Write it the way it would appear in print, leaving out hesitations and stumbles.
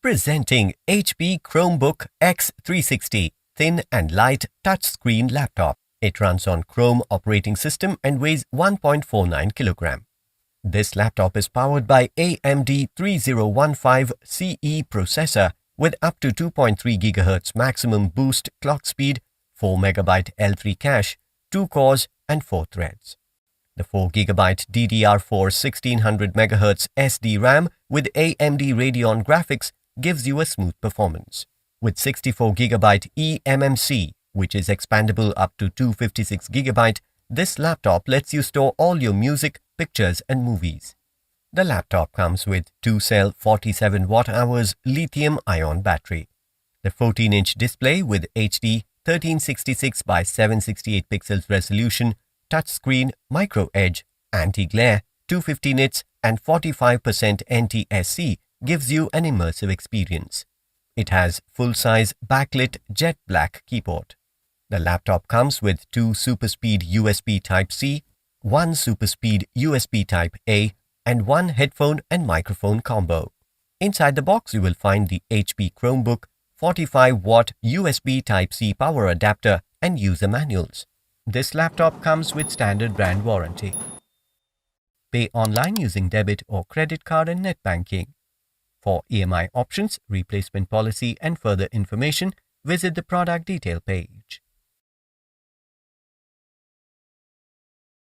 Presenting HP Chromebook x360 Thin and Light Touchscreen Laptop. It runs on Chrome operating system and weighs 1.49 kg. This laptop is powered by AMD 3015CE processor with up to 2.3 GHz maximum boost clock speed, 4 MB L3 cache, 2 cores and 4 threads. The 4 GB DDR4 1600 MHz SDRAM with AMD Radeon graphics gives you a smooth performance. With 64 GB eMMC, which is expandable up to 256 GB, this laptop lets you store all your music, pictures and movies. The laptop comes with 2-cell 47 Wh lithium-ion battery. The 14-inch display with HD 1366 by 768 pixels resolution, touchscreen, micro edge, anti-glare, 250 nits and 45% NTSC gives you an immersive experience. It has full-size backlit jet black keyboard. The laptop comes with 2 super speed USB Type-C, 1 super speed USB Type-A and 1 headphone and microphone combo. Inside the box you will find the HP Chromebook, 45-watt USB Type-C power adapter and user manuals. This laptop comes with standard brand warranty. Pay online using debit or credit card and net banking. For EMI options, replacement policy and further information, visit the product detail page.